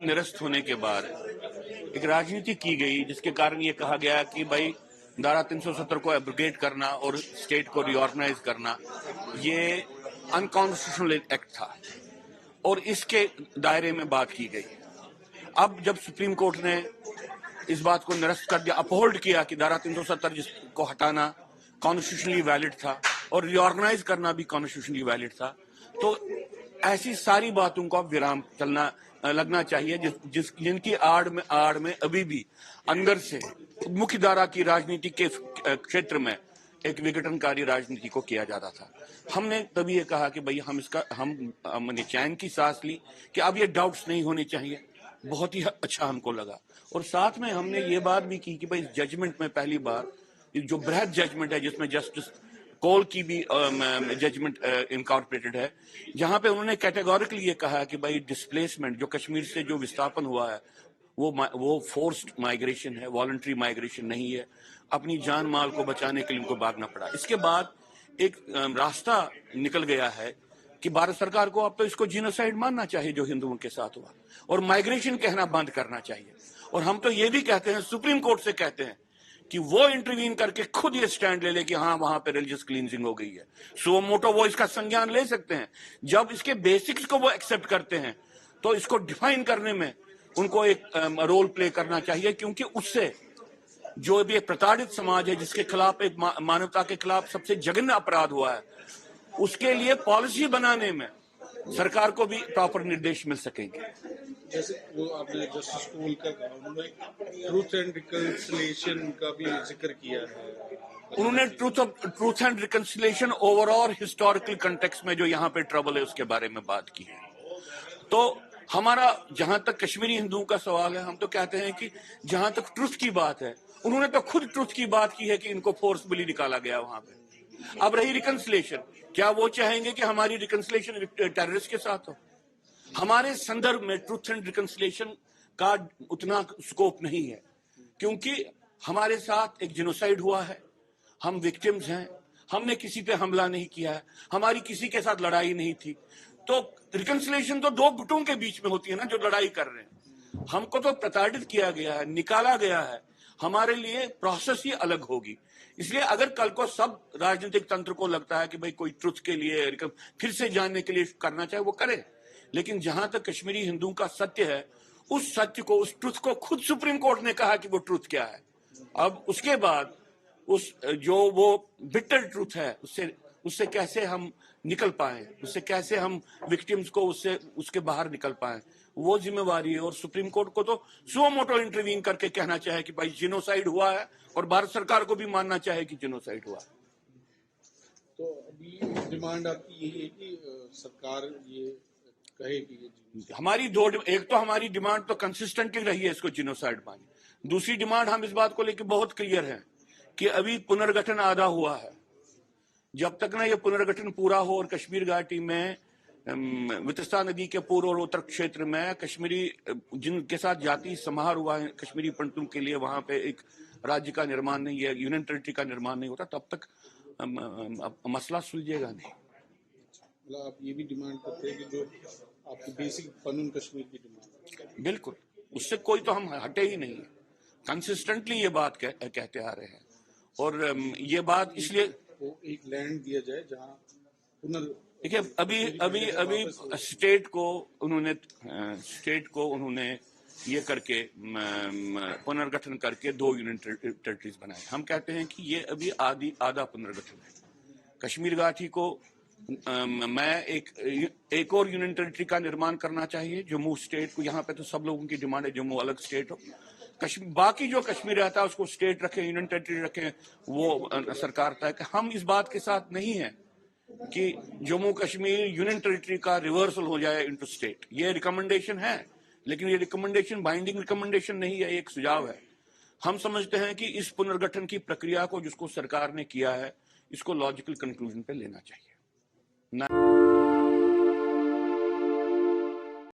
निरस्त होने के बाद एक राजनीति की गई जिसके कारण ये कहा गया कि भाई धारा 370 को एब्रोगेट करना और स्टेट को रिऑर्गेनाइज करना ये अनकॉन्स्टिट्यूशनल एक्ट था और इसके दायरे में बात की गई। अब जब सुप्रीम कोर्ट ने इस बात को निरस्त कर दिया, अपहोल्ड किया कि धारा 370 जिसको हटाना कॉन्स्टिट्यूशनली वैलिड था और रिऑर्गेनाइज करना भी कॉन्स्टिट्यूशनली वैलिड था, तो ऐसी सारी बातों को अब विराम चलना लगना चाहिए जिनकी आड़ में अभी भी अंदर से मुख्य धारा की राजनीति के क्षेत्र में एक विघटनकारी राजनीति को किया जाता था। हमने तभी ये कहा कि भाई हमने चैन की सांस ली कि अब ये डाउट्स नहीं होने चाहिए। बहुत ही अच्छा हमको लगा और साथ में हमने ये बात भी की कि भाई जजमेंट में पहली बार जो बृहद जजमेंट है जिसमें जस्टिस कौल की भी जजमेंट इनकॉर्पोरेटेड है, जहां पे उन्होंने कैटेगोरिकली ये कहा कि भाई डिस्प्लेसमेंट जो कश्मीर से जो विस्थापन हुआ है वो फोर्स्ड माइग्रेशन है, वॉलंटरी माइग्रेशन नहीं है। अपनी जान माल को बचाने के लिए उनको भागना पड़ा। इसके बाद एक रास्ता निकल गया है कि भारत सरकार को अब तो इसको जीनोसाइड मानना चाहिए जो हिंदुओं के साथ हुआ और माइग्रेशन कहना बंद करना चाहिए। और हम तो ये भी कहते हैं, सुप्रीम कोर्ट से कहते हैं कि वो इंटरवीन करके खुद ये स्टैंड ले ले कि हाँ वहां पे रिलीजियस क्लींजिंग हो गई है। सो मोटो वो इसका संज्ञान ले सकते हैं। जब इसके बेसिक्स को वो एक्सेप्ट करते हैं तो इसको डिफाइन करने में उनको एक रोल प्ले करना चाहिए, क्योंकि उससे जो भी एक प्रताड़ित समाज है जिसके खिलाफ एक मानवता के खिलाफ सबसे जघन्य अपराध हुआ है, उसके लिए पॉलिसी बनाने में सरकार को भी प्रॉपर निर्देश मिल सकेंगे। जैसे वो आपने जस्टिस कौल का कहा, उन्होंने ट्रूथ एंड रिकंसिलिएशन का भी जिक्र किया है। उन्होंने truth and reconciliation overall historical context में जो यहाँ पे ट्रबल है उसके बारे में बात की है। तो हमारा जहां तक कश्मीरी हिंदुओं का सवाल है, हम तो कहते हैं कि जहां तक ट्रुथ की बात है, उन्होंने तो खुद ट्रुथ की बात की है कि इनको फोर्सफुली निकाला गया वहां पे। अब रही रिकंसिलिएशन, क्या वो चाहेंगे कि हमारी रिकंसिलिएशन टेररिस्ट के साथ हो? हमारे संदर्भ में ट्रुथ एंड रिकंसिलिएशन का उतना स्कोप नहीं है, क्योंकि हमारे साथ एक जेनोसाइड हुआ है, हम विक्टिम्स हैं, हमने किसी पे हमला नहीं किया है, हमारी किसी के साथ लड़ाई नहीं थी। तो रिकंसिलिएशन तो दो गुटों के बीच में होती है ना जो लड़ाई कर रहे हैं। हमको तो प्रताड़ित किया गया है, निकाला गया है, हमारे लिए प्रोसेस ही अलग होगी। इसलिए अगर कल को सब राजनीतिक तंत्र को लगता है कि भाई कोई ट्रुथ के लिए फिर से जानने के लिए करना चाहे वो करे, लेकिन जहां तक कश्मीरी हिंदुओं का सत्य है, उस सत्य को, उस ट्रुथ को खुद सुप्रीम कोर्ट ने कहा कि वो ट्रुथ क्या है। अब उसके बाद उस जो वो बिटर ट्रुथ है उससे कैसे हम निकल पाए, उससे कैसे हम विक्टिम्स को उसके बाहर निकल पाए, वो जिम्मेवारी है। और सुप्रीम कोर्ट को तो सुओ मोटो इंटरवीन करके कहना चाहे कि भाई जिनोसाइड हुआ है, और भारत सरकार को भी मानना चाहे कि जिनोसाइड हुआ है। तो अभी डिमांड आपकी यही है कि सरकार ये कहे कि हमारी दो, एक तो हमारी डिमांड तो कंसिस्टेंटली रही है इसको जिनोसाइड माने। दूसरी डिमांड हम इस बात को लेकर बहुत क्लियर है कि अभी पुनर्गठन आधा हुआ है। जब तक ना ये पुनर्गठन पूरा हो और कश्मीर घाटी में वितस्ता नदी के पूर्व और उत्तर क्षेत्र में कश्मीरी जिनके साथ जाति समाहार हुआ है कश्मीरी पंडितों के लिए, वहां पे एक राज्य का निर्माण नहीं है, यूनियन टेरिटरी का निर्माण नहीं होता, तब तक मसला सुलझेगा नहीं। मतलब आप ये भी डिमांड करते हैं कि जो आपकी बेसिक कानून कश्मीर की डिमांड, बिल्कुल उससे कोई तो हम हटे ही नहीं है, कंसिस्टेंटली ये बात कहते आ रहे हैं। और ये बात इसलिए वो एक लैंड दिया जाए जहां देखिए अभी स्टेट को उन्होंने ये करके पुनर्गठन करके 2 यूनियन टेरिटरीज बनाए। हम कहते हैं कि ये अभी आधा पुनर्गठन है। कश्मीर घाटी को मैं एक और यूनियन टेरिटरी का निर्माण करना चाहिए, जम्मू स्टेट को। यहाँ पे तो सब लोगों की डिमांड है जम्मू अलग स्टेट हो, बाकी जो कश्मीर रहता है उसको स्टेट रखें, यूनियन टेरिटरी रखें, वो सरकार तय कि हम इस बात के साथ नहीं है कि जम्मू कश्मीर यूनियन टेरिटरी का रिवर्सल हो जाए इनटू स्टेट। ये रिकमेंडेशन है, लेकिन ये रिकमेंडेशन बाइंडिंग रिकमेंडेशन नहीं है, एक सुझाव है। हम समझते हैं कि इस पुनर्गठन की प्रक्रिया को जिसको सरकार ने किया है, इसको लॉजिकल कंक्लूजन पे लेना चाहिए।